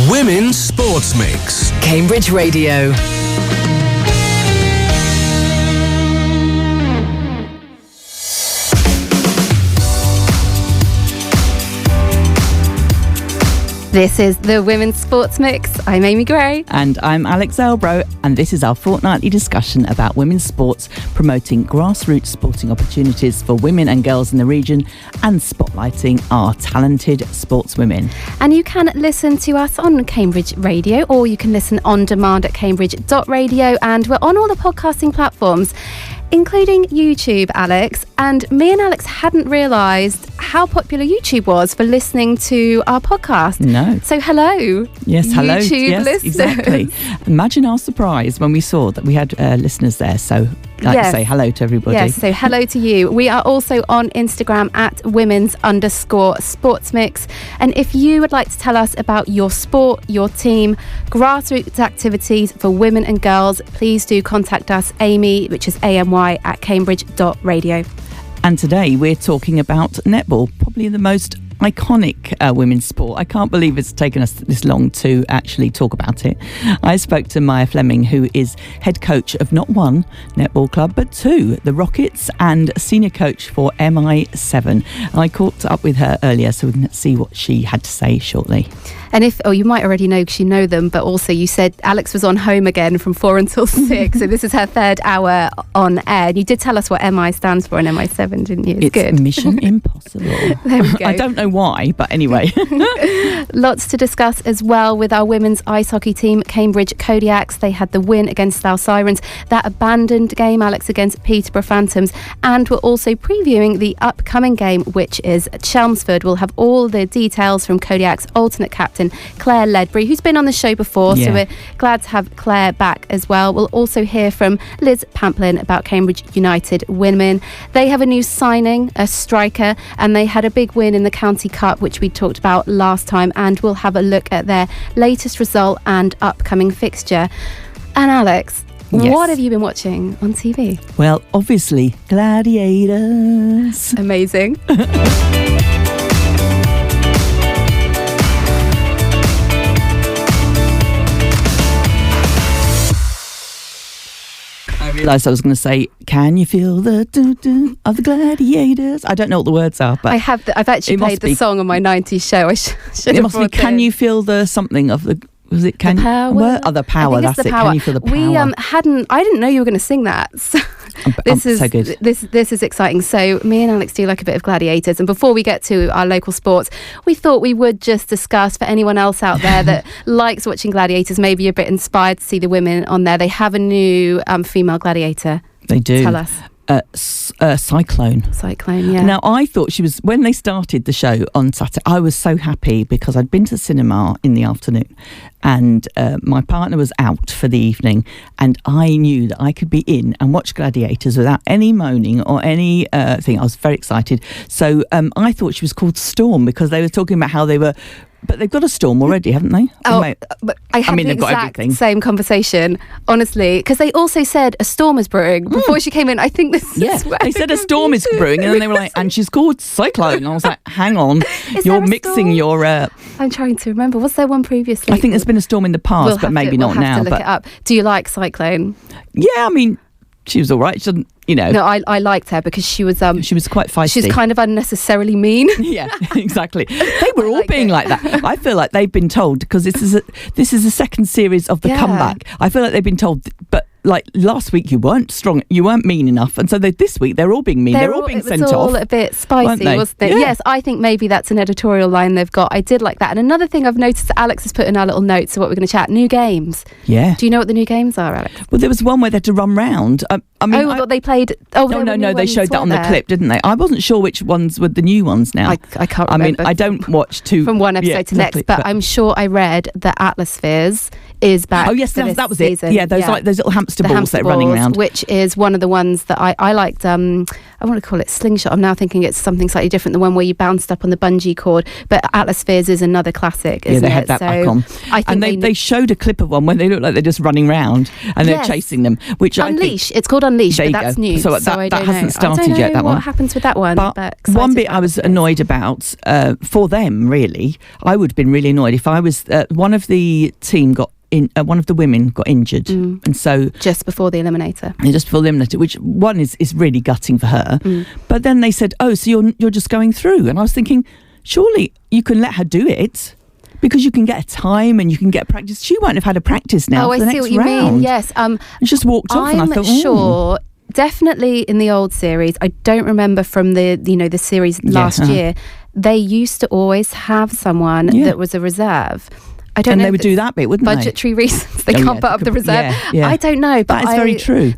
Women's Sports Mix. Cambridge Radio. This is the Women's Sports Mix. I'm Amy Gray. And I'm Alex Elbro, and this is our fortnightly discussion about women's sports, promoting grassroots sporting opportunities for women and girls in the region and spotlighting our talented sportswomen. And you can listen to us on Cambridge Radio, or you can listen on demand at cambridge.radio, and we're on all the podcasting platforms, including YouTube, Alex. And me and Alex hadn't realised how popular YouTube was for listening to our podcast. No. So hello. Yes, hello. YouTube yes, listeners. Exactly. Imagine our surprise when we saw that we had listeners there. So I'd like to say hello to everybody. Yes, so hello to you. We are also on Instagram at women's_sportsmix. And if you would like to tell us about your sport, your team, grassroots activities for women and girls, please do contact us, Amy, which is AMY, at cambridge.radio. And today we're talking about netball, probably the most iconic women's sport. I can't believe it's taken us this long to actually talk about it. I spoke to Maiya Fleming, who is head coach of not one netball club, but two, the Rockets, and senior coach for MI7. I caught up with her earlier so we can see what she had to say shortly. And you might already know because you know them, but also you said Alex was on Home Again from 4 until 6, so this is her third hour on air. And you did tell us what MI stands for in MI7, didn't you? It's good. Mission Impossible. There we go. I don't know why, but anyway. Lots to discuss as well with our women's ice hockey team, Cambridge Kodiaks. They had the win against Slough Sirens, that abandoned game, Alex, against Peterborough Phantoms. And we're also previewing the upcoming game, which is Chelmsford. We'll have all the details from Kodiak's alternate captain, Claire Ledbury, who's been on the show before, so we're glad to have Claire back as well. We'll also hear from Liz Pamplin about Cambridge United women. They have a new signing, a striker, and they had a big win in the County Cup, which we talked about last time, and we'll have a look at their latest result and upcoming fixture. And Alex, what have you been watching on TV? Well, obviously, Gladiators. Amazing. I realised I was going to say, can you feel the doo-doo of the gladiators? I don't know what the words are, but I've actually played the song on my 90s show. I should it have must be, can you feel the something of the... Was it the power? Oh, the power. That's it. Can you feel the power? I didn't know you were going to sing that. So this is so good. This is exciting. So me and Alex do like a bit of Gladiators, and before we get to our local sports, we thought we would just discuss, for anyone else out there that likes watching Gladiators, maybe a bit inspired to see the women on there. They have a new female gladiator. They do. Tell us. Cyclone, yeah. Now, I thought she was, when they started the show on Saturday, I was so happy because I'd been to the cinema in the afternoon and my partner was out for the evening, and I knew that I could be in and watch Gladiators without any moaning or any thing. I was very excited. So I thought she was called Storm because they were talking about how they were... But they've got a storm already, haven't they? But I had the exact same conversation, honestly, because they also said a storm is brewing before she came in. I think this is where they said a storm is brewing, and then they were like, and she's called Cyclone. And I was like, hang on, you're mixing your... I'm trying to remember. Was there one previously? I think there's been a storm in the past, but maybe not now. We'll have to look it up. Do you like Cyclone? Yeah, I mean, she was all right. She doesn't... No, I liked her because she was quite feisty. She's kind of unnecessarily mean. Yeah, exactly. They were all being like that. I feel like they've been told, because this is the second series of the comeback. I feel like they've been told, but like last week you weren't strong, you weren't mean enough, and so this week they're all being mean. They're all being sent off. It was all a bit spicy, wasn't it? Yeah. Yes, I think maybe that's an editorial line they've got. I did like that. And another thing I've noticed that Alex has put in our little notes of what we're going to chat: new games. Yeah. Do you know what the new games are, Alex? Well, there was one where they had to run round. They played. No, they showed that on the clip, didn't they? I wasn't sure which ones were the new ones now. I can't remember. I mean, I don't watch from one episode to next, but I'm sure I read that Atmospheres is back. Oh yes, that was it. Season. Yeah, those little hamster balls that are running around. Which is one of the ones that I liked. I want to call it slingshot. I'm now thinking it's something slightly different, the one where you bounced up on the bungee cord. But Atlas Spheres is another classic, isn't it? Yeah, they had that back on. And they showed a clip of one where they look like they're just running around and they're chasing them. Which Unleash. It's called Unleash, but that's new. So that hasn't started yet, that one. What happens with that one? But one bit I was annoyed about, for them, really, I would have been really annoyed if I was, one of the team one of the women got injured, and so just before the eliminator, which one is really gutting for her. But then they said, "Oh, so you're just going through," and I was thinking, surely you can let her do it because you can get a time and you can get practice. She won't have had a practice now. For the next round. Mean. Yes, and just walked off, and I thought, sure. Definitely in the old series, I don't remember from the series last year. They used to always have someone that was a reserve. I don't know. And they would do that bit, wouldn't budgetary reasons. They can't put up the reserve. Yeah. I don't know, but that is very true.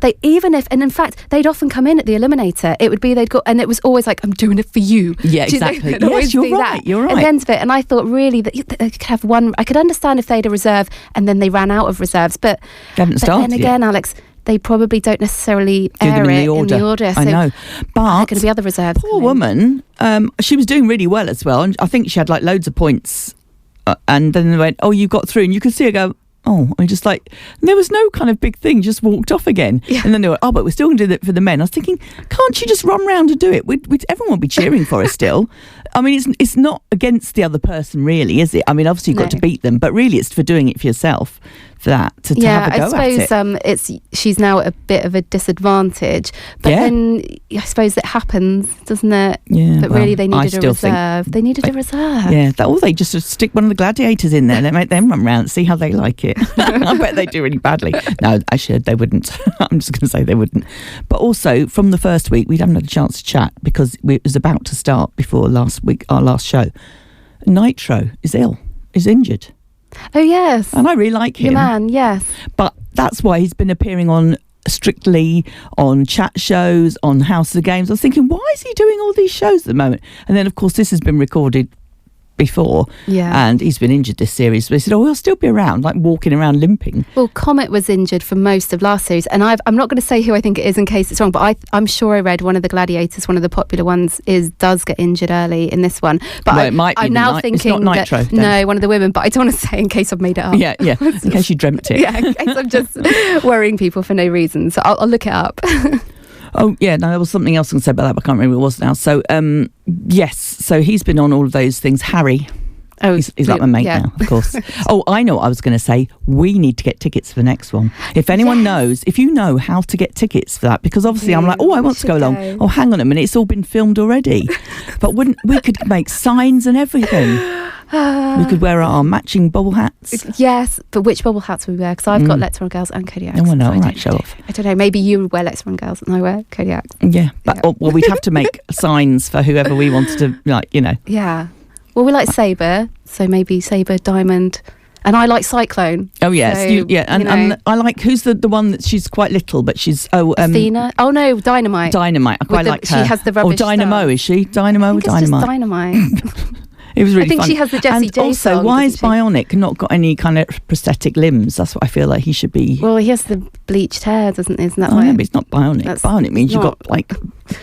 And in fact, they'd often come in at the eliminator. It would be and it was always like, I'm doing it for you. Yeah, exactly. Yes, you're right. You're right. At the end of it, and I thought really that they could have one. I could understand if they had a reserve and then they ran out of reserves, but then again, Alex, they probably don't necessarily air it in the order. So I know, but there are going to be other reserves. Poor woman. She was doing really well as well, and I think she had like loads of points. And then they went, "Oh, you got through," and you could see her go, "Oh," and just like there was no kind of big thing, just walked off again. Yeah. And then they were, "Oh, but we're still going to do that for the men." I was thinking, can't she just run round and do it? Everyone would be cheering for her still. I mean, it's not against the other person, really, is it? I mean, obviously you've got to beat them, but really it's for doing it for yourself. For that to have a go at it. She's now at a bit of a disadvantage, but then I suppose it happens, doesn't it? Yeah, but really they needed a reserve. They needed a reserve. Yeah, or they just stick one of the gladiators in there and make them run around and see how they like it. I bet they do really badly. No, actually they wouldn't. I'm just going to say they wouldn't. But also from the first week we haven't had a chance to chat because it was about to start before our last show. Nitro is injured. Oh yes, and I really like him. Your man, yes. But that's why he's been appearing on Strictly, on chat shows, on House of Games. I was thinking, why is he doing all these shows at the moment? And then, of course, this has been recorded before, and he's been injured this series. But he said, "Oh, he'll still be around, like walking around limping." Well, Comet was injured for most of last series, and I'm not going to say who I think it is in case it's wrong, but I'm sure I read one of the gladiators, one of the popular ones, does get injured early in this one. But it might be I'm now thinking it's not Nitro. No, one of the women, but I don't want to say in case I've made it up. Yeah, in case you dreamt it. Yeah, in case I'm just worrying people for no reason. So I'll look it up. Oh, yeah, no, there was something else I can say about that, but I can't remember what it was now. So, yes, so he's been on all of those things. Harry. Oh, he's like my mate now, of course. Oh, I know what I was going to say. We need to get tickets for the next one. If anyone knows, if you know how to get tickets for that, because obviously I'm like, I want to go along. Oh, hang on a minute, it's all been filmed already. But we could make signs and everything. We could wear our matching bubble hats. Yes, but which bubble hats we wear? Because I've got Let's Run Girls and Kodiaks. Oh, no, all right, show off. I don't know, maybe you would wear Let's Run Girls and I wear Kodiaks. Yeah, but well, we'd have to make signs for whoever we wanted to, Yeah. Well, we like Sabre, so maybe Sabre, Diamond, and I like Cyclone. Oh yes, so, and I like who's the one that she's quite little, but she's Athena. Oh no, Dynamite. Dynamite. I quite like her. She has the rubbish. Dynamo stuff. Is she? Dynamo or Dynamite? Just Dynamite. It was really fun. I think fun. she has the Jessie J also, song, why is Bionic not got any kind of prosthetic limbs? That's what I feel like he should be. Well, he has the bleached hair, isn't that right? No, but it's not Bionic. Bionic means you've got like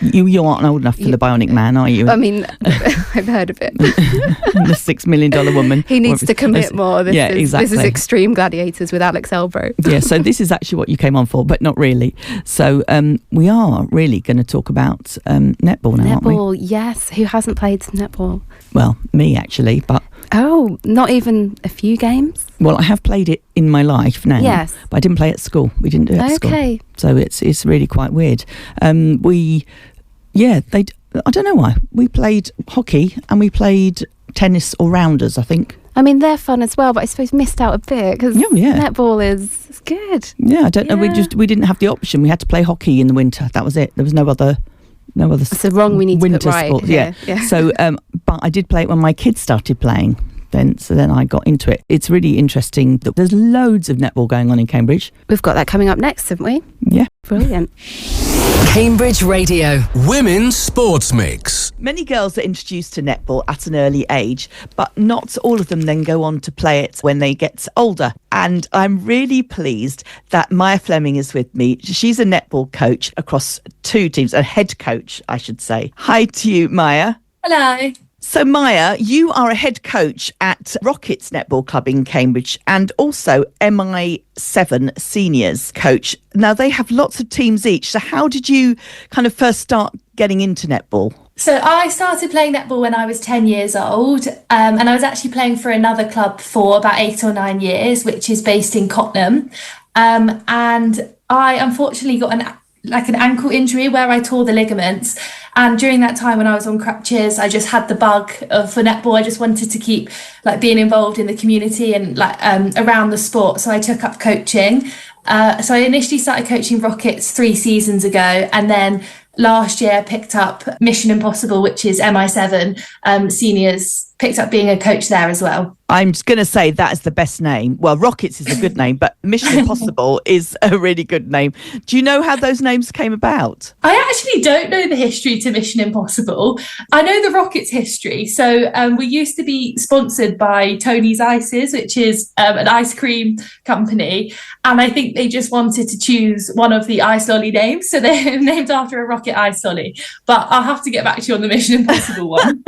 you aren't old enough for the Bionic Man, are you? I mean, I've heard of it. The $6 million woman. He needs to commit more. Exactly. This is Extreme Gladiators with Alex Elbro. Yeah, so this is actually what you came on for, but not really. So we are really going to talk about netball now, aren't we? Netball, yes. Who hasn't played netball? Well, me actually, but... Oh, not even a few games? Well, I have played it in my life now. Yes. But I didn't play at school. We didn't do it at school. Okay. So it's really quite weird. I don't know why. We played hockey and we played tennis or rounders, I think. I mean, they're fun as well, but I suppose missed out a bit because netball is good. Yeah, I don't know. We didn't have the option. We had to play hockey in the winter. That was it. There was no other. So wrong. We need winter to put right. Sport. Yeah. So, but I did play it when my kids started playing. So then I got into it. It's really interesting. There's loads of netball going on in Cambridge. We've got that coming up next, haven't we? Yeah. Brilliant. Cambridge Radio Women's Sports Mix. Many girls are introduced to netball at an early age, but not all of them then go on to play it when they get older. And I'm really pleased that Maiya Fleming is with me. She's a netball coach across 2 teams, a head coach, I should say. Hi to you, Maiya. Hello. So Maiya, you are a head coach at Rockets Netball Club in Cambridge and also MI7 Seniors coach. Now, they have lots of teams each. So how did you kind of first start getting into netball? So I started playing netball when I was 10 years old, and I was actually playing for another club for about 8 or 9 years, which is based in Cottenham. And I unfortunately got an ankle injury where I tore the ligaments. And during that time when I was on crutches, I just had the bug for netball. I just wanted to keep being involved in the community and around the sport. So I took up coaching. So I initially started coaching Rockets 3 seasons ago, and then last year picked up Mission Impossible, which is MI7 Seniors, picked up being a coach there as well. I'm going to say that is the best name. Well, Rockets is a good name, but Mission Impossible is a really good name. Do you know how those names came about? I actually don't know the history to Mission Impossible. I know the Rockets history. So we used to be sponsored by Tony's Ices, which is an ice cream company. And I think they just wanted to choose one of the ice lolly names. So they're named after a rocket ice lolly. But I'll have to get back to you on the Mission Impossible one.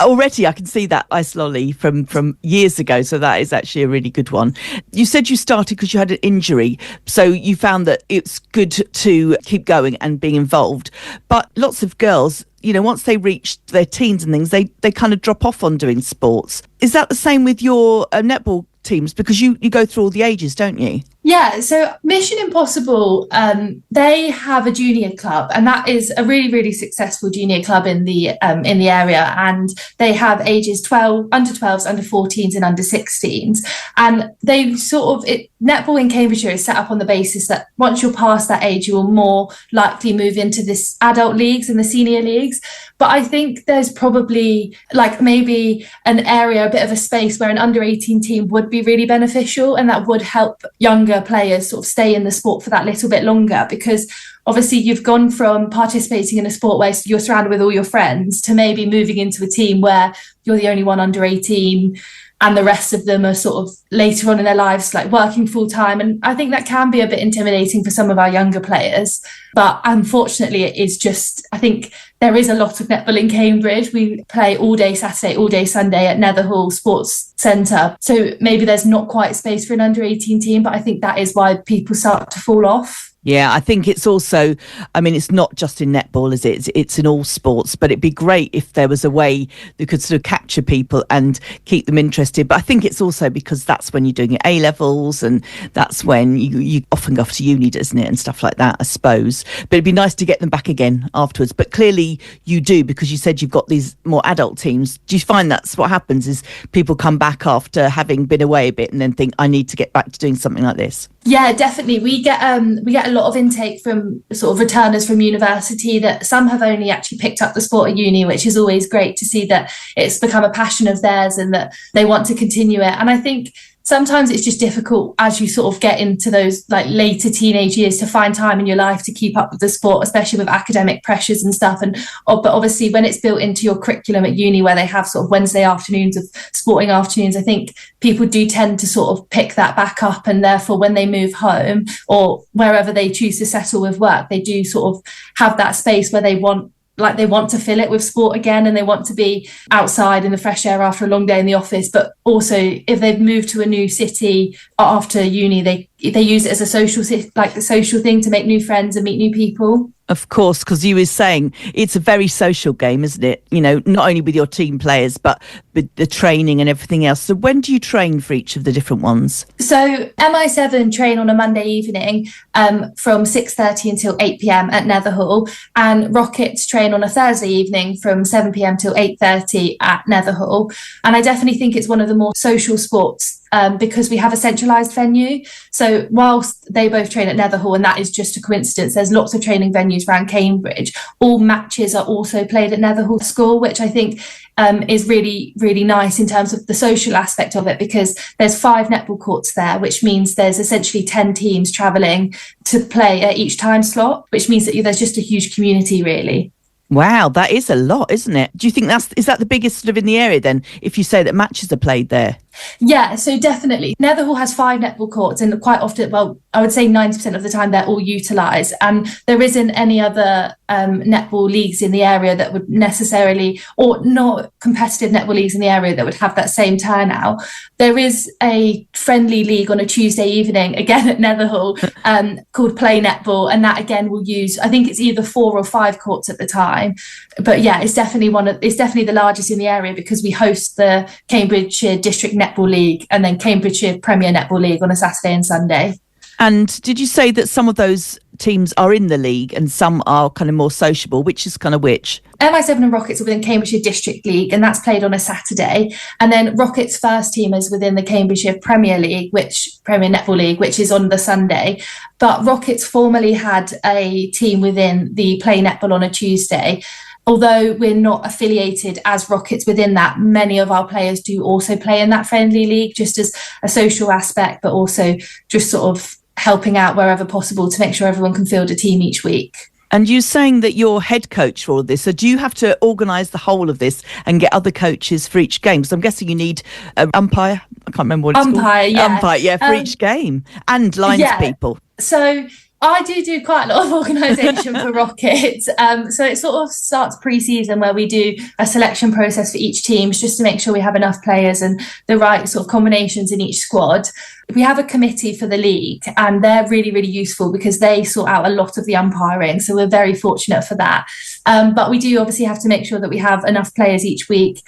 Already I can see that ice lolly from years ago, so that is actually a really good one. You said you started because you had an injury, so you found that it's good to keep going and being involved. But lots of girls, once they reach their teens and things, they kind of drop off on doing sports. Is that the same with your netball teams? Because you go through all the ages, don't you? Yeah, so Mission Impossible, they have a junior club, and that is a really, really successful junior club in the area. And they have ages 12, under 12s, under 14s, and under 16s. And they netball in Cambridgeshire is set up on the basis that once you're past that age, you will more likely move into this adult leagues and the senior leagues. But I think there's probably maybe an area, a bit of a space where an under 18 team would be really beneficial, and that would help younger players sort of stay in the sport for that little bit longer, because obviously you've gone from participating in a sport where you're surrounded with all your friends to maybe moving into a team where you're the only one under 18 and the rest of them are sort of later on in their lives working full time. And I think that can be a bit intimidating for some of our younger players. But unfortunately, it is just, I think there is a lot of netball in Cambridge. We play all day Saturday, all day Sunday at Netherhall Sports Centre. So maybe there's not quite space for an under 18 team, but I think that is why people start to fall off. Yeah, I think it's also, it's not just in netball, is it? It's in all sports, but it'd be great if there was a way that could sort of capture people and keep them interested. But I think it's also because that's when you're doing your A-levels, and that's when you often go off to uni, doesn't it, and stuff like that, I suppose. But it'd be nice to get them back again afterwards. But clearly you do, because you said you've got these more adult teams. Do you find that's what happens, is people come back after having been away a bit and then think, I need to get back to doing something like this? Yeah, definitely. We get a lot of intake from sort of returners from university, that some have only actually picked up the sport at uni, which is always great to see that it's become a passion of theirs and that they want to continue it. And I think sometimes it's just difficult as you sort of get into those later teenage years to find time in your life to keep up with the sport, especially with academic pressures and stuff. But obviously when it's built into your curriculum at uni, where they have sort of Wednesday afternoons of sporting afternoons, I think people do tend to sort of pick that back up. And therefore, when they move home or wherever they choose to settle with work, they do sort of have that space where they want to fill it with sport again, and they want to be outside in the fresh air after a long day in the office. But also, if they've moved to a new city after uni, they use it as a social thing to make new friends and meet new people. Of course, because you were saying it's a very social game, isn't it? Not only with your team players, but with the training and everything else. So when do you train for each of the different ones? So MI7 train on a Monday evening from 6:30 until 8 p.m. at Netherhall, and Rockets train on a Thursday evening from 7 p.m. till 8:30 at Netherhall. And I definitely think it's one of the more social sports because we have a centralised venue. So So whilst they both train at Netherhall, and that is just a coincidence, there's lots of training venues around Cambridge. All matches are also played at Netherhall School, which I think is really, really nice in terms of the social aspect of it, because there's 5 netball courts there, which means there's essentially 10 teams travelling to play at each time slot, which means that there's just a huge community, really. Wow, that is a lot, isn't it? Do you think is that the biggest sort of in the area then, if you say that matches are played there? Yeah, so definitely. Netherhall has 5 netball courts, and quite often, well, I would say 90% of the time they're all utilised. And there isn't any other netball leagues in the area that would necessarily, or not competitive netball leagues in the area that would have that same turnout. There is a friendly league on a Tuesday evening, again at Netherhall, called Play Netball, and that again will use, I think it's either 4 or 5 courts at the time. But yeah, it's definitely the largest in the area, because we host the Cambridgeshire District Netball League and then Cambridgeshire Premier Netball League on a Saturday and Sunday. And did you say that some of those teams are in the league and some are kind of more sociable? Which is kind of which? MI7 and Rockets are within Cambridgeshire District League, and that's played on a Saturday. And then Rockets' first team is within the Cambridgeshire Premier Netball League, which is on the Sunday. But Rockets formerly had a team within the Play Netball on a Tuesday. Although we're not affiliated as Rockets within that, many of our players do also play in that friendly league, just as a social aspect, but also just sort of helping out wherever possible to make sure everyone can field a team each week. And you're saying that you're head coach for all this. So do you have to organise the whole of this and get other coaches for each game? Because I'm guessing you need an umpire. I can't remember what it's called. Umpire, yeah, for each game. And lines people. So I do quite a lot of organisation for Rockets. So it sort of starts pre-season, where we do a selection process for each team, just to make sure we have enough players and the right sort of combinations in each squad. We have a committee for the league, and they're really, really useful because they sort out a lot of the umpiring. So we're very fortunate for that. But we do obviously have to make sure that we have enough players each week.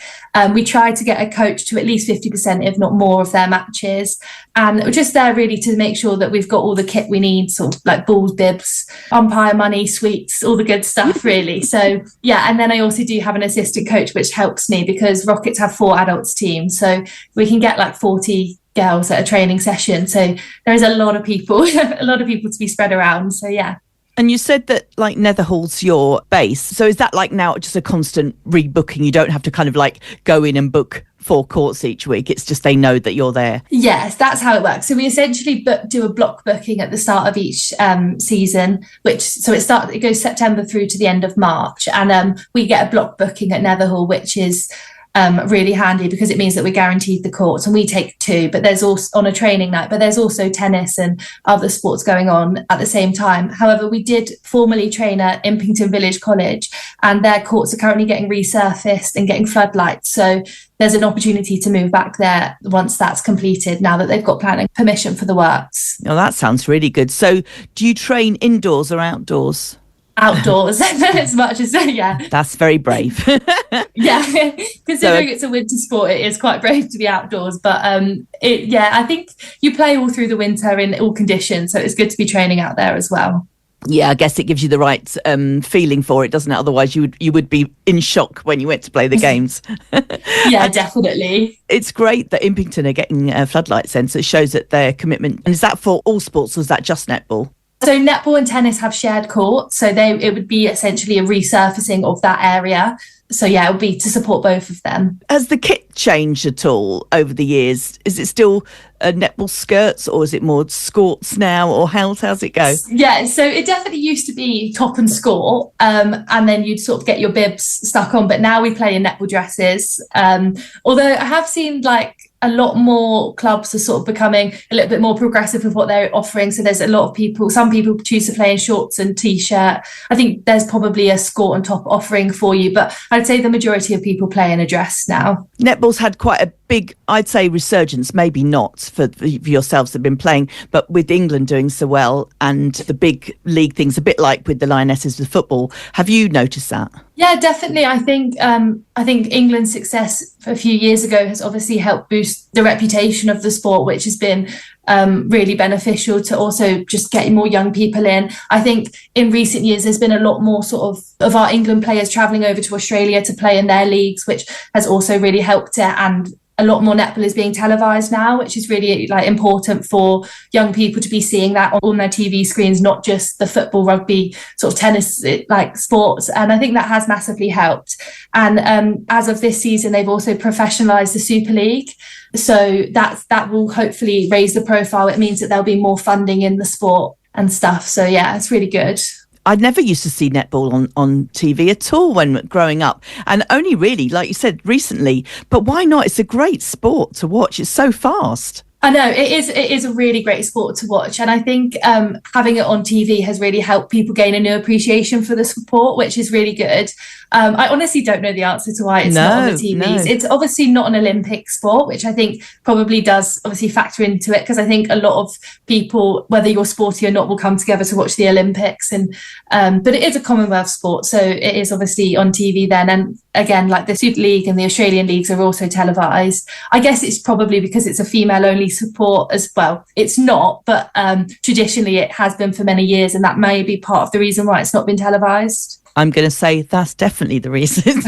We try to get a coach to at least 50%, if not more, of their matches. And we're just there really to make sure that we've got all the kit we need, sort of like balls, bibs, umpire money, sweets, all the good stuff, really. So, yeah. And then I also do have an assistant coach, which helps me because Rockets have 4 adults teams. So we can get like 40 girls at a training session. So there is a lot of people, to be spread around. So, yeah. And you said that like Netherhall's your base. So is that like now just a constant rebooking? You don't have to kind of like go in and book 4 courts each week. It's just they know that you're there. Yes, that's how it works. So we essentially do a block booking at the start of each season, it goes September through to the end of March. And we get a block booking at Netherhall, which is really handy because it means that we're guaranteed the courts, and we take 2, but there's also on a training night, but there's also tennis and other sports going on at the same time. However, we did formerly train at Impington Village College, and their courts are currently getting resurfaced and getting floodlights. So there's an opportunity to move back there once that's completed, now that they've got planning permission for the works. Oh, that sounds really good. So do you train indoors or outdoors? Outdoors as much as, yeah. That's very brave. Yeah, considering it's a winter sport, it is quite brave to be outdoors. But I think you play all through the winter in all conditions, so it's good to be training out there as well. Yeah, I guess it gives you the right feeling for it, doesn't it? Otherwise, you would be in shock when you went to play the games. Yeah, definitely. It's great that Impington are getting floodlights in, so it shows that their commitment. And is that for all sports, or is that just netball? So netball and tennis have shared courts, so it would be essentially a resurfacing of that area. So yeah, it would be to support both of them. Has the kit changed at all over the years? Is it still netball skirts, or is it more skorts now, or how's it go? Yeah, so it definitely used to be top and skort, and then you'd sort of get your bibs stuck on, but now we play in netball dresses. Although I have seen like a lot more clubs are sort of becoming a little bit more progressive with what they're offering. So there's a lot of some people choose to play in shorts and t-shirt. I think there's probably a skort and top offering for you, but I'd say the majority of people play in a dress now. Netball's had quite a big, I'd say, resurgence, maybe not for yourselves that have been playing, but with England doing so well and the big league things, a bit like with the Lionesses with football. Have you noticed that? Yeah, definitely. I think England's success a few years ago has obviously helped boost the reputation of the sport, which has been really beneficial to also just getting more young people in. I think in recent years, there's been a lot more sort of our England players travelling over to Australia to play in their leagues, which has also really helped it. And a lot more netball is being televised now, which is really like important for young people to be seeing that on their TV screens, not just the football, rugby, sort of tennis like sports. And I think that has massively helped. And as of this season, they've also professionalised the Super League. So that will hopefully raise the profile. It means that there'll be more funding in the sport and stuff. So yeah, it's really good. I never used to see netball on TV at all when growing up, and only really, like you said, recently. But why not? It's a great sport to watch. It's so fast. I know it is a really great sport to watch, and I think having it on TV has really helped people gain a new appreciation for the sport, which is really good. I honestly don't know the answer to why it's not on the TVs. No. It's obviously not an Olympic sport, which I think probably does obviously factor into it, because I think a lot of people, whether you're sporty or not, will come together to watch the Olympics. And but it is a Commonwealth sport, so it is obviously on TV then. And again, like the Super League and the Australian leagues are also televised. I guess it's probably because it's a female-only sport as well. It's not, but traditionally it has been for many years, and that may be part of the reason why it's not been televised. I'm going to say that's definitely the reason.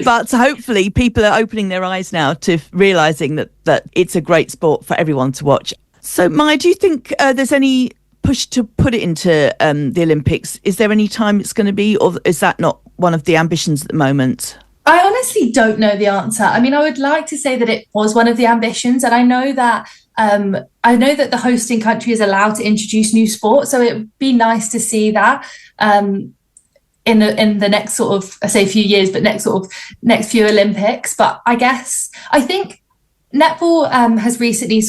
But hopefully people are opening their eyes now to realising that it's a great sport for everyone to watch. So, Maiya, do you think there's any push to put it into the Olympics? Is there any time it's going to be, or is that not one of the ambitions at the moment? I honestly don't know the answer. I mean, I would like to say that it was one of the ambitions, and I know that the hosting country is allowed to introduce new sports, so it would be nice to see that in the next sort of, I say few years, but next few Olympics. But I think netball has recently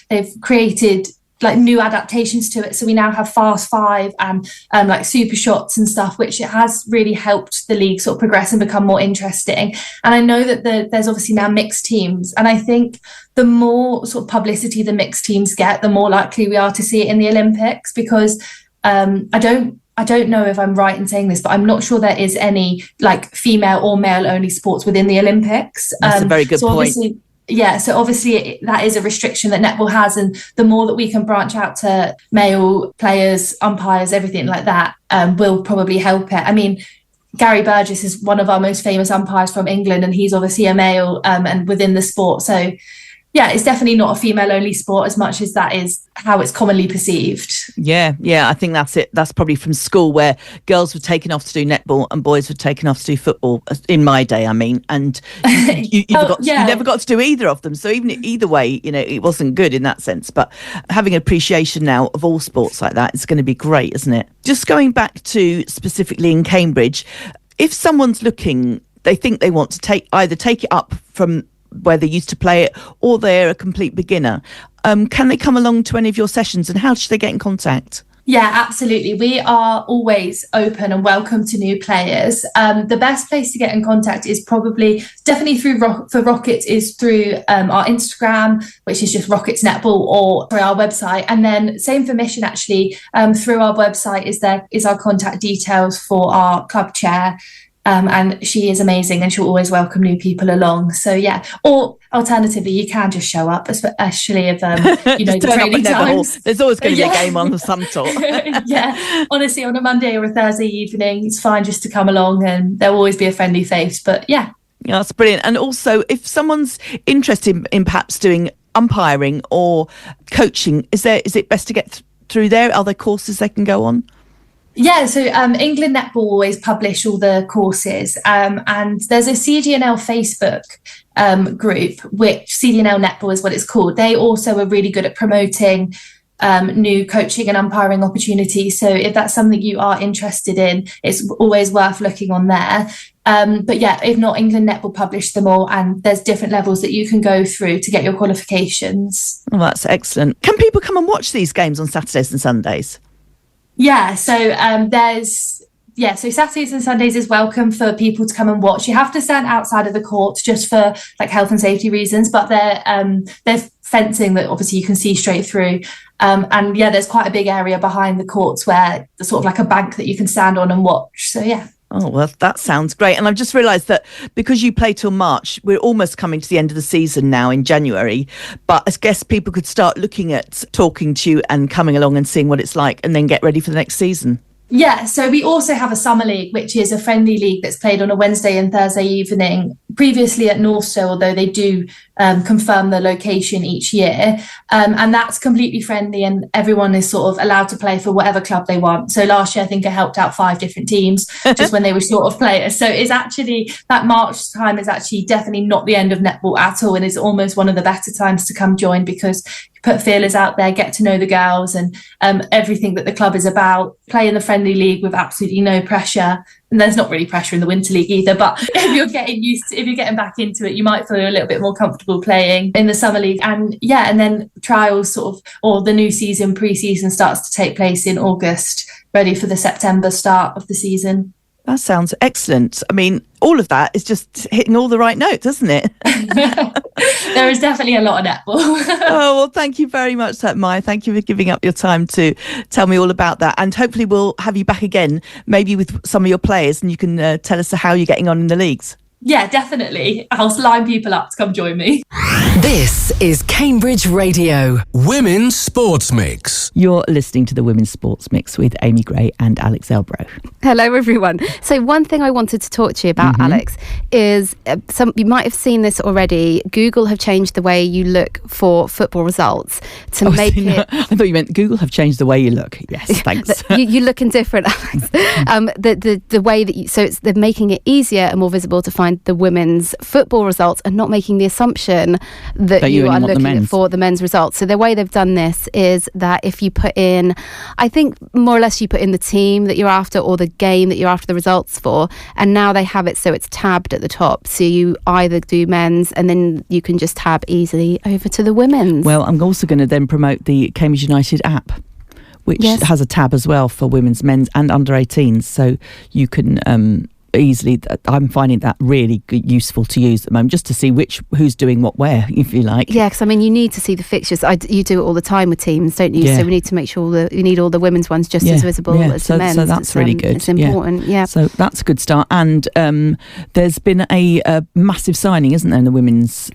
they've created like new adaptations to it, so we now have fast five and like super shots and stuff, which it has really helped the league sort of progress and become more interesting. And I know that there's obviously now mixed teams, and I think the more sort of publicity the mixed teams get, the more likely we are to see it in the Olympics, because I don't know if I'm right in saying this, but I'm not sure there is any like female or male only sports within the Olympics. That's a very good point. So obviously that is a restriction that netball has, and the more that we can branch out to male players, umpires, everything like that, will probably help it. I mean, Gary Burgess is one of our most famous umpires from England, and he's obviously a male and within the sport. So yeah, it's definitely not a female-only sport as much as that is how it's commonly perceived. Yeah, I think that's it. That's probably from school, where girls were taken off to do netball and boys were taken off to do football. In my day, I mean, and you never got to do either of them. So either way, it wasn't good in that sense. But having an appreciation now of all sports like that is going to be great, isn't it? Just going back to specifically in Cambridge, if someone's looking, they think they want to take it up from where they used to play it, or they're a complete beginner, can they come along to any of your sessions, and how should they get in contact? Yeah, absolutely. We are always open and welcome to new players. The best place to get in contact is definitely for Rockets is through our Instagram, which is just Rockets Netball, or through our website. And then same for Mission, actually. Through our website is our contact details for our club chair. And she is amazing, and she'll always welcome new people along. So yeah, or alternatively, you can just show up, especially if the training times. There's always going to be a game on of some sort. Yeah, honestly, on a Monday or a Thursday evening, it's fine just to come along, and there'll always be a friendly face. But yeah, that's brilliant. And also, if someone's interested in perhaps doing umpiring or coaching, is it best to get through there? Are there courses they can go on? Yeah, so England Netball always publish all the courses, and there's a CDNL Facebook group, which CDNL Netball is what it's called. They also are really good at promoting new coaching and umpiring opportunities. So if that's something you are interested in, it's always worth looking on there. But yeah, if not, England Netball publish them all, and there's different levels that you can go through to get your qualifications. Oh, that's excellent. Can people come and watch these games on Saturdays and Sundays? Yeah, so so Saturdays and Sundays is welcome for people to come and watch. You have to stand outside of the court just for like health and safety reasons, but they're fencing that obviously you can see straight through. And yeah, there's quite a big area behind the courts where there's sort of like a bank that you can stand on and watch. So yeah. Oh, well, that sounds great. And I've just realised that because you play till March, we're almost coming to the end of the season now in January. But I guess people could start looking at talking to you and coming along and seeing what it's like, and then get ready for the next season. Yeah, so we also have a summer league, which is a friendly league that's played on a Wednesday and Thursday evening, previously at Northstowe, although they do confirm the location each year. And that's completely friendly, and everyone is sort of allowed to play for whatever club they want. So last year, I think I helped out 5 different teams just when they were short of players. So it's actually, that March time is actually definitely not the end of netball at all, and it's almost one of the better times to come join, because you put feelers out there, get to know the girls, and everything that the club is about. Play in the friendly league with absolutely no pressure. And there's not really pressure in the winter league either, but if you're getting back into it, you might feel a little bit more comfortable playing in the summer league. And then trials or the new season, pre-season, starts to take place in August, ready for the September start of the season. That sounds excellent. I mean, all of that is just hitting all the right notes, isn't it? There is definitely a lot of netball. Oh, well, thank you very much, Maiya. Thank you for giving up your time to tell me all about that. And hopefully we'll have you back again, maybe with some of your players, and you can tell us how you're getting on in the leagues. Yeah, definitely. I'll line people up to come join me. This is Cambridge Radio, Women's Sports Mix. You're listening to the Women's Sports Mix with Amy Gray and Alex Elbro. Hello, everyone. So one thing I wanted to talk to you about, Alex, is you might have seen this already. Google have changed the way you look for football results to make it... I thought you meant Google have changed the way you look. Yes, thanks. You're looking different, Alex. The way that they're making it easier and more visible to find the women's football results, and not making the assumption that you are looking for the men's results. So the way they've done this is that if you put in, I think more or less you put in the team that you're after or the game that you're after the results for, and now they have it so it's tabbed at the top. So you either do men's, and then you can just tab easily over to the women's. Well, I'm also going to then promote the Cambridge United app, which has a tab as well for women's, men's and under 18s. So you can... easily, I'm finding that really useful to use at the moment, just to see who's doing what where, if you like. Yeah, because I mean, you need to see the fixtures. You do it all the time with teams, don't you? Yeah. So we need to make sure you need all the women's ones just as visible as the men's. So that's really good. It's important. Yeah. So that's a good start. And there's been a massive signing, isn't there, in the women's?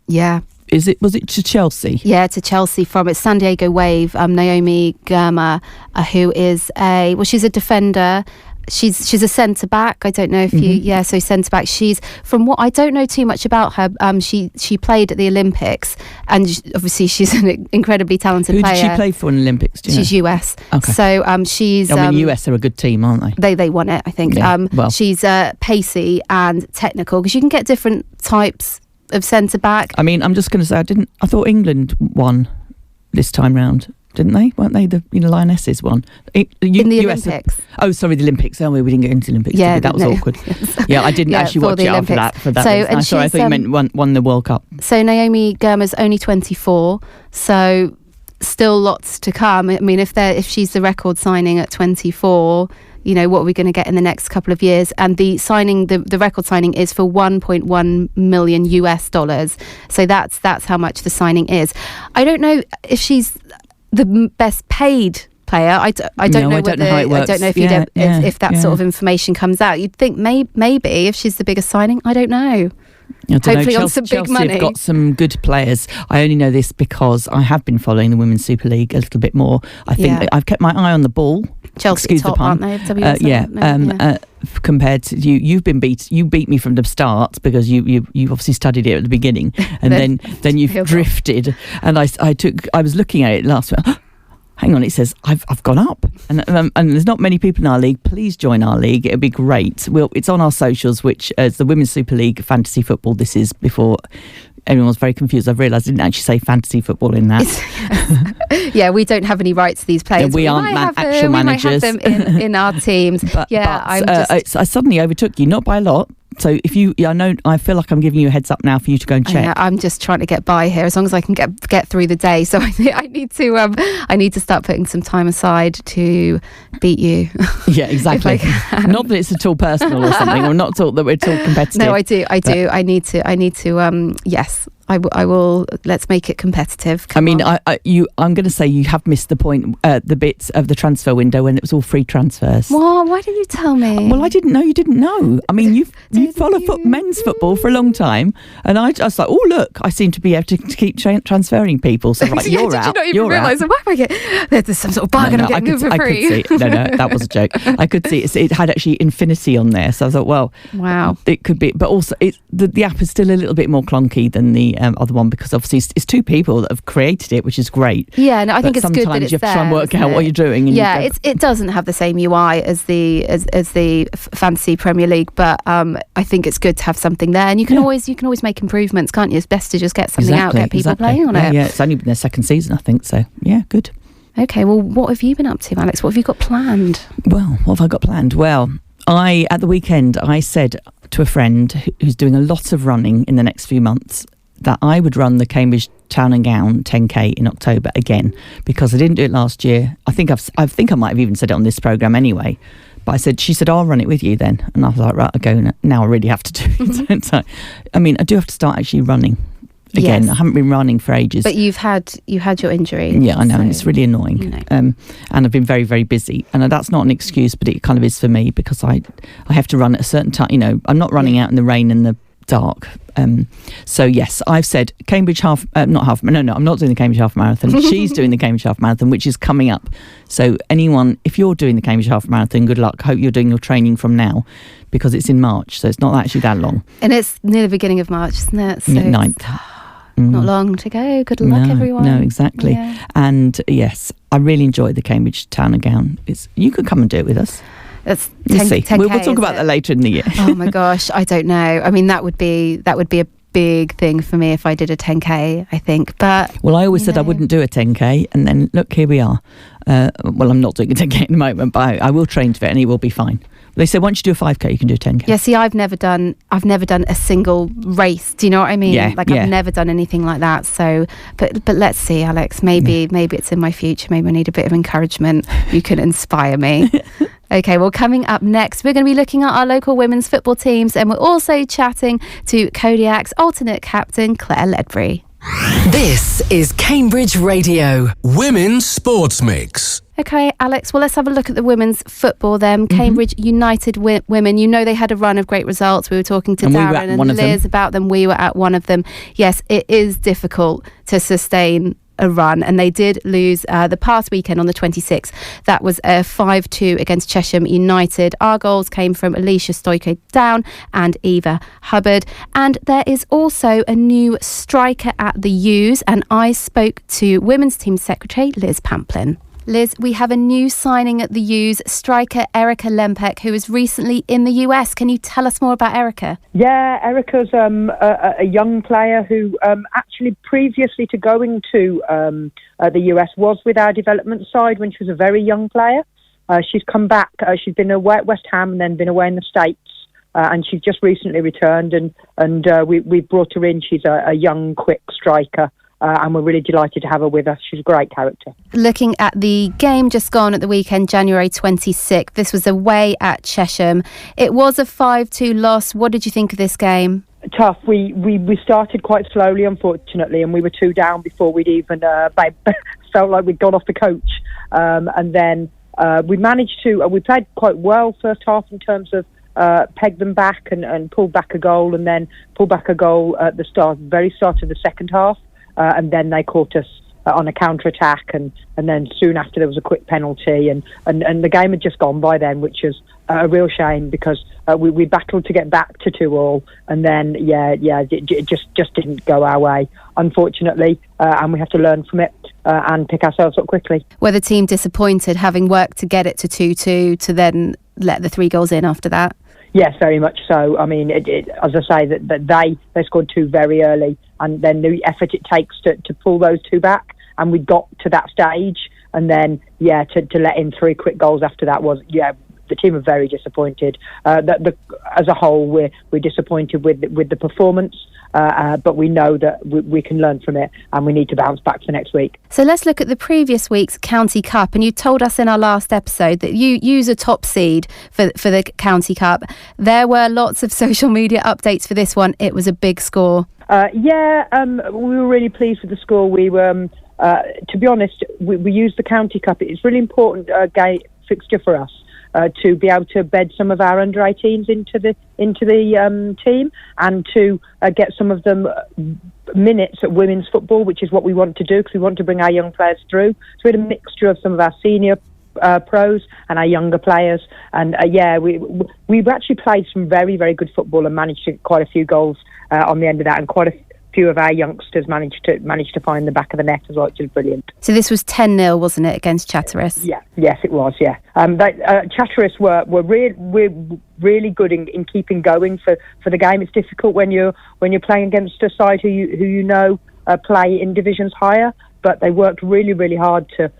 Yeah. Was it to Chelsea? Yeah, to Chelsea it's San Diego Wave. Naomi Girma, who is she's a defender. She's a centre back. I don't know if so centre back. She's, from what I don't know too much about her. She played at the Olympics, and obviously she's an incredibly talented player. Who did she play for in the Olympics? She's US. Okay. So she's. I mean, US are a good team, aren't they? They won it, I think. Yeah, she's pacey and technical, because you can get different types of centre back. I mean, I'm just going to say I thought England won this time round. Didn't they? Weren't they the Lionesses won? In the US Olympics. Oh, sorry, the Olympics. Oh, we didn't get into the Olympics. Yeah, that was awkward. Yeah, I didn't actually watch it after that. For that reason. Sorry, I thought you meant won the World Cup. So Naomi Girma's only 24, so still lots to come. I mean, if she's the record signing at 24, you know, what are we going to get in the next couple of years? And the record signing is for $1.1 million US. So that's how much the signing is. I don't know if she's the best paid player. I don't know how it works. I don't know if that sort of information comes out. You'd think maybe if she's the biggest signing, I don't know. Hopefully on some big money. Chelsea have got some good players. I only know this because I have been following the Women's Super League a little bit more. I think I've kept my eye on the ball. Chelsea top, aren't they? Compared to you, you beat me from the start, because you obviously studied it at the beginning, and then you've drifted. And I was looking at it last week. Hang on, it says I've gone up, and there's not many people in our league. Please join our league; it'd be great. It's on our socials, which is the Women's Super League Fantasy Football. This is before everyone was very confused. I've realised I didn't actually say fantasy football in that. Yeah, we don't have any rights to these players. We aren't actual managers. We might have them in our teams. I suddenly overtook you, not by a lot. So I feel like I'm giving you a heads up now for you to go and check. I'm just trying to get by here, as long as I can get through the day. So I need to start putting some time aside to beat you. Yeah, exactly. Not that it's at all personal or something, or not at all that we're at all competitive. No, I do. I need to. Yes. I will. Let's make it competitive. I'm going to say you have missed the point, the bits of the transfer window when it was all free transfers. Well, why didn't you tell me? Well, I didn't know you didn't know. I mean, you follow men's football for a long time, and I was like, oh look, I seem to be able to keep transferring people. So like, you're out. Did you not even realise? Why am I getting? There's some sort of bargain I'm getting for free. I could see it. No, that was a joke. I could see it had actually infinity on there, so I thought, well, wow, it could be. But also, the app is still a little bit more clunky than the other one, because obviously it's two people that have created it, which is great. Yeah, no, I think it's good that it's there. Sometimes you have to try and work out it? What you're doing. And it doesn't have the same UI as the Fantasy Premier League, but I think it's good to have something there, and you can always make improvements, can't you? It's best to just get something out, get people playing on it. Yeah, it's only been their second season, I think. So yeah, good. Okay, well, what have you been up to, Alex? What have you got planned? Well, what have I got planned? Well, at the weekend, I said to a friend who's doing a lot of running in the next few months that I would run the Cambridge Town and Gown 10K in October again, because I didn't do it last year. I think I might have even said it on this programme anyway. But she said, I'll run it with you then. And I was like, right, I'll go now. I really have to do it. So, I mean, I do have to start actually running again. Yes. I haven't been running for ages. But you had your injury. Yeah, I know, and it's really annoying. And I've been very, very busy. And that's not an excuse, but it kind of is for me, because I have to run at a certain time. You know, I'm not running out in the rain and the dark. So yes, I've said Cambridge I'm not doing the Cambridge Half Marathon. She's doing the Cambridge Half Marathon, which is coming up. So anyone, if you're doing the Cambridge Half Marathon, good luck. Hope you're doing your training from now, because it's in March, so it's not actually that long. And it's near the beginning of March, isn't it? So 9th. Not long to go. Good luck, everyone. No, exactly. Yeah. And yes, I really enjoy the Cambridge Town and Gown. You could come and do it with us. That's 10K, we'll talk about that later in the year. Oh my gosh, I don't know. I mean, that would be a big thing for me if I did a 10K, I think. But well, I always said I wouldn't do a 10K, and then look, here we are. Well, I'm not doing a 10K at the moment, but I will train for it, and it will be fine. They say once you do a 5K, you can do a 10K. Yeah, see, I've never done a single race. Do you know what I mean? Yeah, I've never done anything like that. So, but let's see, Alex. Maybe it's in my future. Maybe I need a bit of encouragement. You can inspire me. Okay, well, coming up next, we're going to be looking at our local women's football teams, and we're also chatting to Kodiak's alternate captain, Claire Ledbury. This is Cambridge Radio, Women's Sports Mix. Okay, Alex, well, let's have a look at the women's football then. Cambridge United women, you know, they had a run of great results. We were talking to Darren and Liz about them. We were at one of them. Yes, it is difficult to sustain a run, and they did lose the past weekend on the 26th. That was a 5-2 against Chesham United. Our goals came from Alicia Stoico-Down and Eva Hubbard, and there is also a new striker at the U's, and I spoke to women's team secretary Liz Pamplin. Liz, we have a new signing at the U's, striker Erica Lempek, who is recently in the US. Can you tell us more about Erica? Yeah, Erica's a young player who actually previously to going to the US was with our development side when she was a very young player. She's come back. She's been away at West Ham and then been away in the States. And she's just recently returned, and we brought her in. She's a young, quick striker. And we're really delighted to have her with us. She's a great character. Looking at the game just gone at the weekend, January 26th, this was away at Chesham. It was a 5-2 loss. What did you think of this game? Tough. We started quite slowly, unfortunately, and we were 2 down before we'd even felt like we'd gone off the coach. And then we managed to, we played quite well first half in terms of pegged them back and pulled back a goal, and then pulled back a goal at the very start of the second half. And then they caught us on a counter-attack, and then soon after there was a quick penalty, and the game had just gone by then, which is a real shame, because we battled to get back to 2-2, and then it just didn't go our way, unfortunately, and we have to learn from it and pick ourselves up quickly. Were the team disappointed, having worked to get it to 2-2, to then let the 3 goals in after that? Yes, very much so. I mean, as I say, that they scored 2 very early, and then the effort it takes to pull those 2 back, and we got to that stage, and then to let in 3 quick goals after that was the team are very disappointed. As a whole, we're disappointed with the performance. But we know that we can learn from it, and we need to bounce back for next week. So let's look at the previous week's County Cup, and you told us in our last episode that you use a top seed for the County Cup. There were lots of social media updates for this one. It was a big score. We were really pleased with the score. We were, to be honest, we used the County Cup. It's really important fixture for us to be able to bed some of our under 18s into the team and to get some of them minutes at women's football, which is what we want to do because we want to bring our young players through. So we had a mixture of some of our senior pros and our younger players, and we've actually played some very, very good football and managed to get quite a few goals on the end of that, and quite a few of our youngsters managed to find the back of the net as well, which is brilliant. So this was 10-0, wasn't it, against Chatteris? Yes, it was. Yeah, Chatteris were really good in keeping going for the game. It's difficult when you're playing against a side who you know play in divisions higher, but they worked really, really hard to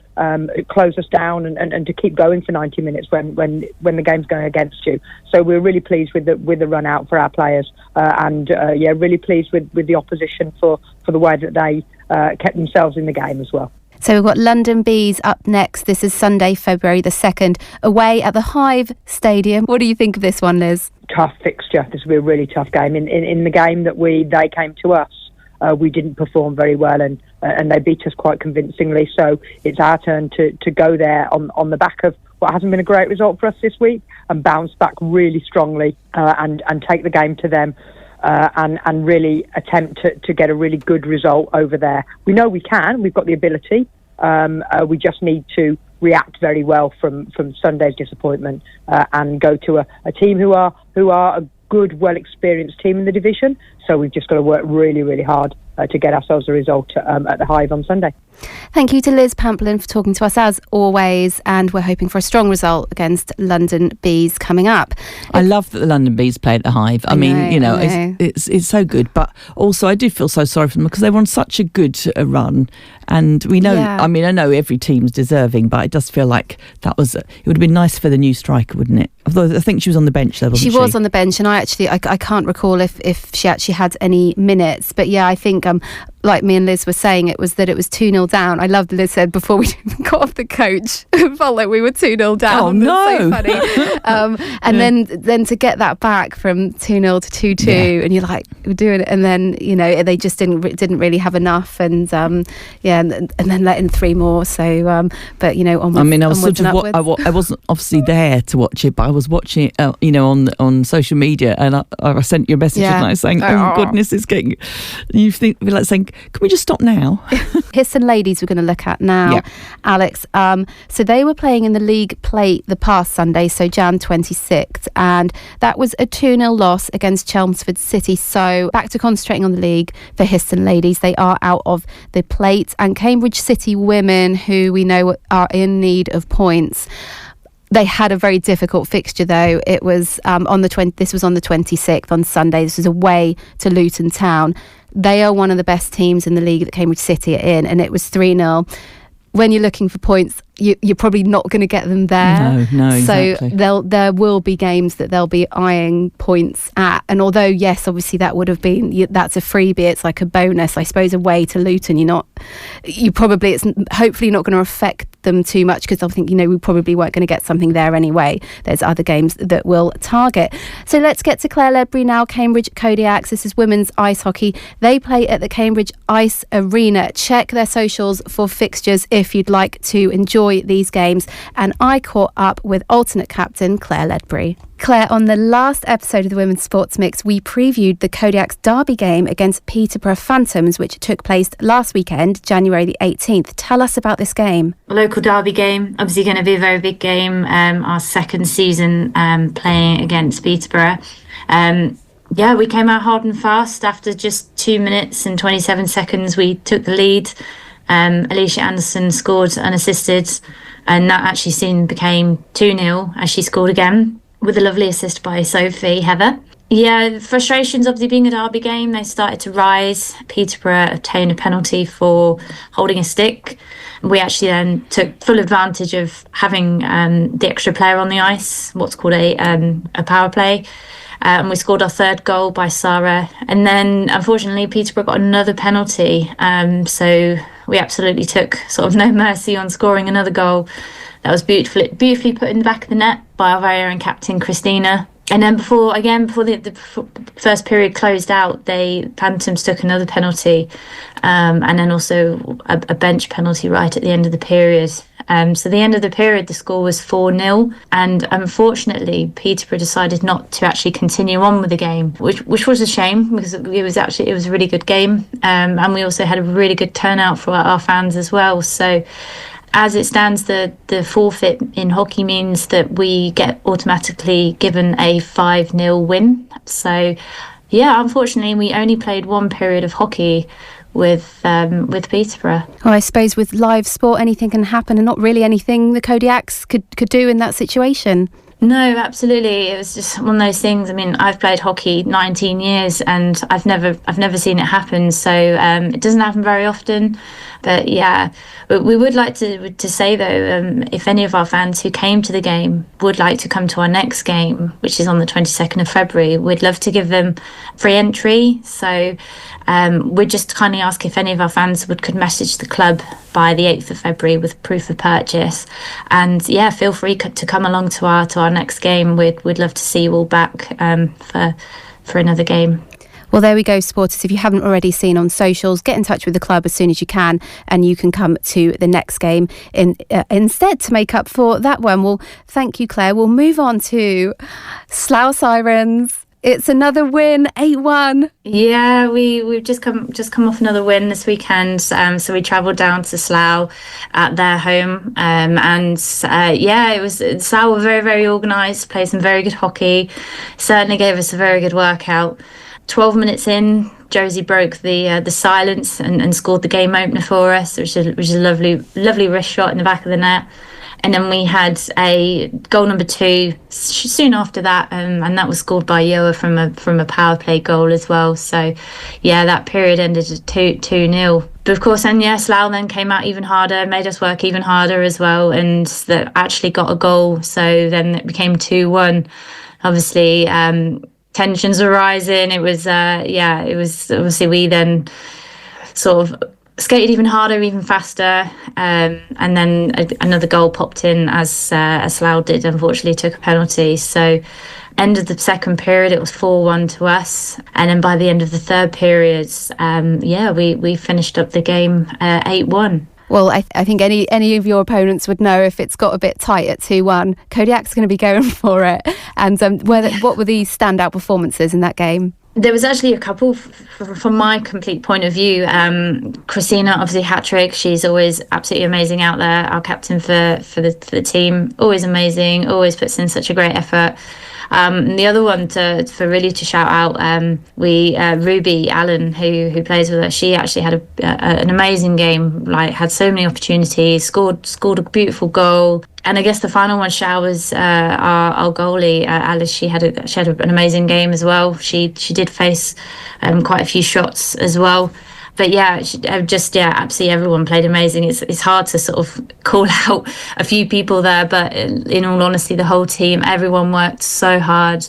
close us down and to keep going for 90 minutes when the game's going against you. So we're really pleased with the run out for our players, and really pleased with the opposition for the way that they kept themselves in the game as well. So we've got London Bees up next. This is Sunday, February the 2nd, away at the Hive Stadium. What do you think of this one, Liz? Tough fixture. This will be a really tough game. In the game that they came to us, we didn't perform very well, and they beat us quite convincingly. So it's our turn to go there on the back of what hasn't been a great result for us this week and bounce back really strongly and take the game to them and really attempt to get a really good result over there. We know we can. We've got the ability. We just need to react very well from Sunday's disappointment and go to a team who are a good, well-experienced team in the division. So we've just got to work really, really hard to get ourselves a result at the Hive on Sunday. Thank you to Liz Pamplin for talking to us as always, and we're hoping for a strong result against London Bees coming up. I love that the London Bees play at the Hive. I mean, it's so good, but also I do feel so sorry for them because they were on such a good run, and we know. Yeah. I mean, I know every team's deserving, but it does feel like it would have been nice for the new striker, wouldn't it? Although I think she was on the bench there, wasn't she? She was on the bench, and I can't recall if she actually had any minutes, but yeah, I think like me and Liz were saying, it was 2-0 down. I loved Liz said before we got off the coach, it felt like we were 2-0 down. Oh no! So funny. And then to get that back from 2-0 to 2-2, and you're like, we're doing it, and then they just didn't really have enough, and and then let in 3 more. So but onwards, I mean, I was I wasn't obviously there to watch it, but I was watching it on social media, and I sent you a message and I was saying, oh goodness, it's getting. You think we're like saying, can we just stop now? Histon Ladies we're going to look at now, Alex. So they were playing in the League Plate the past Sunday, so Jan 26th, and that was a 2-0 loss against Chelmsford City. So back to concentrating on the league for Histon Ladies. They are out of the Plate, and Cambridge City Women, who we know are in need of points. They had a very difficult fixture, though. It was This was on the 26th on Sunday. This was away to Luton Town. They are one of the best teams in the league that Cambridge City are in, and it was 3-0. When you're looking for points, you're probably not going to get them there. No, exactly. So there will be games that they'll be eyeing points at. And although, yes, obviously that would have been, that's a freebie, it's like a bonus, I suppose, away to Luton. It's hopefully not going to affect them too much, because I think, we probably weren't going to get something there anyway. There's other games that will target. So let's get to Claire Ledbury now. Cambridge Kodiaks. This is women's ice hockey. They play at the Cambridge Ice Arena. Check their socials for fixtures if you'd like to enjoy these games. And I caught up with alternate captain Claire Ledbury. Claire, on the last episode of the Women's Sports Mix, we previewed the Kodiaks derby game against Peterborough Phantoms, which took place last weekend, January the 18th. Tell us about this game. A local derby game, obviously going to be a very big game. Our second season playing against Peterborough. We came out hard and fast. After just 2 minutes and 27 seconds, we took the lead. Alicia Anderson scored unassisted, and that actually soon became 2-0 as she scored again, with a lovely assist by Sophie Heather. Frustrations obviously being a derby game, they started to rise. Peterborough obtained a penalty for holding a stick. We actually then took full advantage of having the extra player on the ice, what's called a power play. And we scored our third goal by Sarah. And then, unfortunately, Peterborough got another penalty. So we absolutely took sort of no mercy on scoring another goal. That was beautifully put in the back of the net by our very own captain, Christina. And then before the first period closed out, Phantoms took another penalty, and then also a bench penalty right at the end of the period. So the end of the period, the score was 4-0, and unfortunately, Peterborough decided not to actually continue on with the game, which was a shame, because it was a really good game, and we also had a really good turnout for our fans as well. So, as it stands, the forfeit in hockey means that we get automatically given a 5-0 win. So, yeah, unfortunately, we only played one period of hockey with Peterborough. Well, I suppose with live sport, anything can happen, and not really anything the Kodiaks could do in that situation. No, absolutely. It was just one of those things. I mean, I've played hockey 19 years, and I've never seen it happen. So it doesn't happen very often. But yeah, we would like to say though, if any of our fans who came to the game would like to come to our next game, which is on the 22nd of February, we'd love to give them free entry. So we'd just kindly ask if any of our fans could message the club by the 8th of February with proof of purchase. And yeah, feel free to come along to our next game. We'd love to see you all back for another game. Well, there we go, supporters. If you haven't already seen on socials, get in touch with the club as soon as you can, and you can come to the next game instead to make up for that one. Well, thank you, Claire. We'll move on to Slough Sirens. It's another win, 8-1. Yeah, we've just come off another win this weekend. So we travelled down to Slough at their home, it was Slough were very, very organised, played some very good hockey, certainly gave us a very good workout. 12 minutes in, Josie broke the silence and scored the game opener for us, which is a lovely wrist shot in the back of the net. And then we had a goal number 2 soon after that, and that was scored by Yoa from a power play goal as well. So, yeah, that period ended at 2-0. But of course, Slough then came out even harder, made us work even harder as well, and that actually got a goal. So then it became 2-1. Obviously, tensions were rising. It was obviously we then sort of skated even harder, even faster, and then another goal popped in as Slough did, unfortunately took a penalty. So end of the second period, it was 4-1 to us, and then by the end of the third period, we finished up the game 8-1. Well, I think any of your opponents would know if it's got a bit tight at 2-1, Kodiak's going to be going for it. And what were the standout performances in that game? There was actually a couple from my complete point of view. Christina, obviously hat-trick. She's always absolutely amazing out there. Our captain for the team, always amazing, always puts in such a great effort. The other one to shout out, Ruby Allen, who plays with us. She actually had an amazing game. Like, had so many opportunities, scored a beautiful goal. And I guess the final one showers our goalie Alice. She had an amazing game as well. She did face quite a few shots as well. But yeah, absolutely everyone played amazing. It's hard to sort of call out a few people there, but in all honesty, the whole team, everyone worked so hard.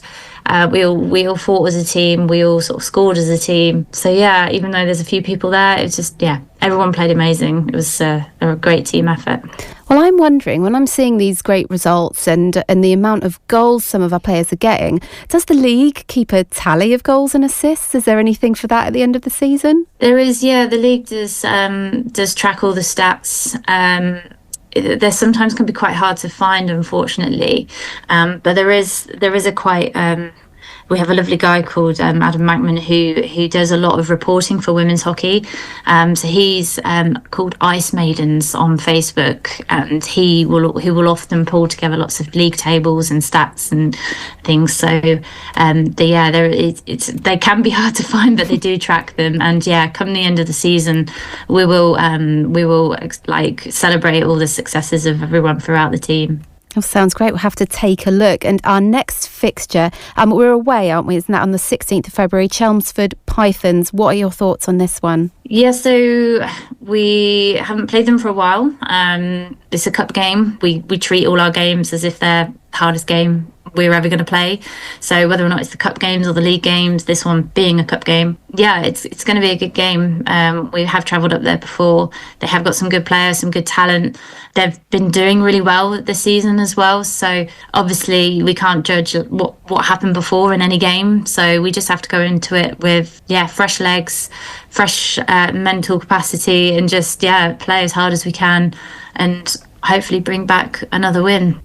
We all fought as a team. We all sort of scored as a team. So yeah, even though there's a few people there, it's just everyone played amazing. It was a great team effort. Well, I'm wondering, when I'm seeing these great results and the amount of goals some of our players are getting, does the league keep a tally of goals and assists? Is there anything for that at the end of the season? There is, yeah. The league does track all the stats. There sometimes can be quite hard to find, unfortunately, but there is a quite. We have a lovely guy called Adam Mackman who does a lot of reporting for women's hockey. So he's called Ice Maidens on Facebook, and he will often pull together lots of league tables and stats and things. So they can be hard to find, but they do track them. And come the end of the season, we will celebrate all the successes of everyone throughout the team. Oh, sounds great. We'll have to take a look. And our next fixture, we're away, aren't we? Isn't that on the 16th of February? Chelmsford Pythons. What are your thoughts on this one? Yeah, so we haven't played them for a while. It's a cup game. We treat all our games as if they're the hardest game we're ever going to play. So whether or not it's the cup games or the league games, this one being a cup game, it's going to be a good game. We have travelled up there before. They have got some good players, some good talent. They've been doing really well this season as well. So obviously we can't judge what happened before in any game. So we just have to go into it with fresh legs, fresh mental capacity, and just play as hard as we can, and hopefully bring back another win.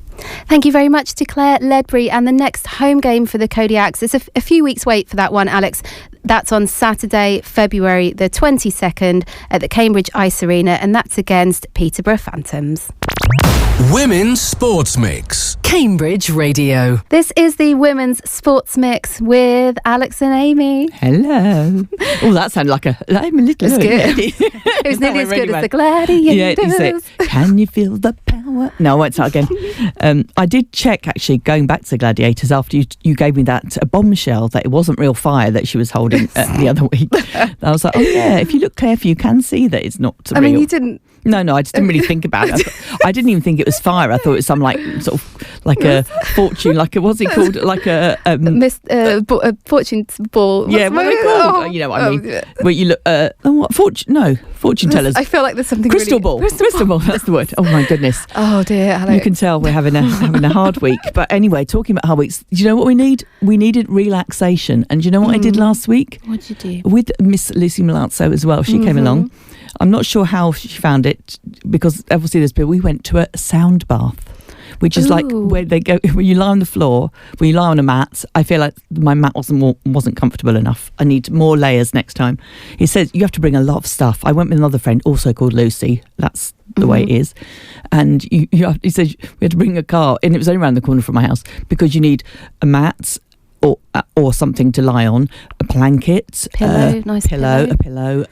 Thank you very much to Claire Ledbury. And the next home game for the Kodiaks, it's a few weeks wait for that one, Alex. That's on Saturday, February the 22nd at the Cambridge Ice Arena, and that's against Peterborough Phantoms. Women's Sports Mix. Cambridge Radio. This is the Women's Sports Mix with Alex and Amy. Hello. Oh, that sounded like I'm a little... It's good. It was nearly as good as the Gladiators. Yeah, it is. Can you feel the power? No, I won't start again. I did check, actually, going back to Gladiators, after you gave me that bombshell that it wasn't real fire that she was holding the other week. I was like, oh yeah, if you look carefully, you can see that it's not real. I mean, you didn't... No, I just didn't really think about it. I didn't even think it was fire. I thought it was some sort of like a fortune, like a, what's it called? Like a fortune ball. Yeah, what are they called? You know what I mean? Where you look, fortune tellers. I feel like there's something crystal ball. Crystal ball, that's the word. Oh my goodness. Oh dear, Alex. You can tell we're having a hard week. But anyway, talking about hard weeks, do you know what we need? We needed relaxation. And do you know what I did last week? What did you do? With Miss Lucy Milazzo as well. She came along. I'm not sure how she found it, because obviously there's people. We went to a sound bath, which is like where they go, when you lie on the floor, when you lie on a mat. I feel like my mat wasn't comfortable enough. I need more layers next time. He says you have to bring a lot of stuff. I went with another friend, also called Lucy. That's the way it is. And he said we had to bring a car, and it was only around the corner from my house, because you need a mat, or something to lie on, a blanket, nice pillow. A pillow.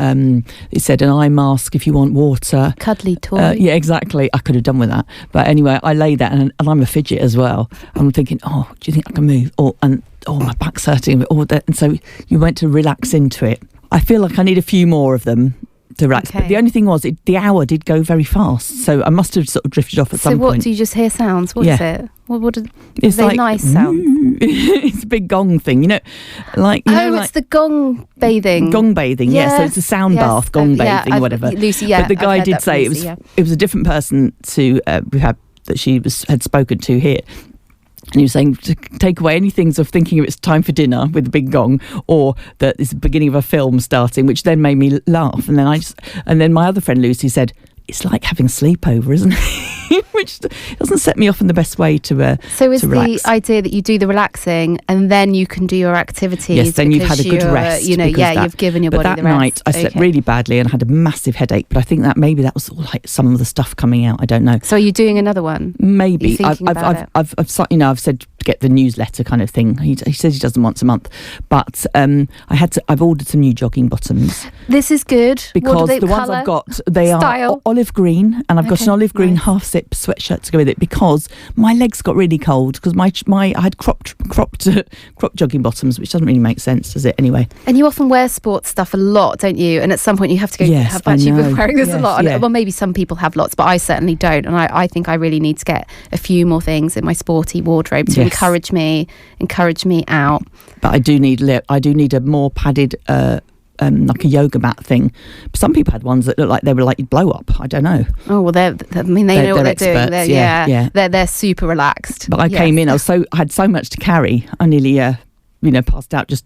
It said an eye mask if you want water, cuddly toy. Yeah, exactly. I could have done with that, but anyway, I lay there, and I'm a fidget as well. I'm thinking, do you think I can move? My back's hurting. And so you went to relax into it. I feel like I need a few more of them to relax. Okay. But the only thing was, the hour did go very fast, so I must have sort of drifted off at some point. So what, do you just hear sounds? What is it? What are it's they like, nice sounds? It's a big gong thing, it's the gong bathing. Gong bathing, yes. So it's a sound bath, gong bathing, whatever. Lucy, but the guy did say Lucy, it was a different person to we had that she had spoken to here. And he was saying to take away any things of thinking it's time for dinner with the big gong, or that it's the beginning of a film starting, which then made me laugh. And then my other friend Lucy said, it's like having a sleepover, isn't it? Which doesn't set me off in the best way to So is to relax. The idea that you do the relaxing and then you can do your activities? Yes, then you've had a good rest. You've given your body the rest. But that night I slept really badly and had a massive headache. But I think that maybe that was all like some of the stuff coming out. I don't know. So are you doing another one? Maybe. I've said to get the newsletter kind of thing. He says he does them once a month, but I've ordered some new jogging bottoms. This is good because the ones I've got, they are olive green, and I've got an olive green half zip sweatshirt to go with it, because my legs got really cold because I had cropped jogging bottoms, which doesn't really make sense, does it? Anyway. And you often wear sports stuff a lot, don't you? And at some point you have to go. Yes, have actually been wearing this a lot. Yeah. Well, maybe some people have lots, but I certainly don't. And I think I really need to get a few more things in my sporty wardrobe to encourage me out. But I do need a more padded like a yoga mat thing. Some people had ones that looked like they were like blow up. I don't know. Oh well, they know what they're doing. They're super relaxed. But I came in, I had so much to carry. I nearly passed out just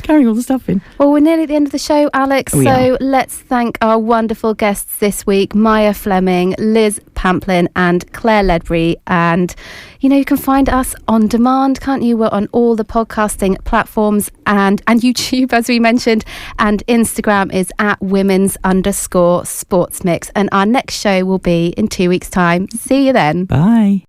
carrying all the stuff in. Well, we're nearly at the end of the show, Alex. Let's thank our wonderful guests this week: Maiya Fleming, Liz Pamplin, and Claire Ledbury. And you can find us on demand, can't you? We're on all the podcasting platforms and YouTube, as we mentioned. And Instagram is at @women's_sportsmix. And our next show will be in 2 weeks' time. See you then. Bye.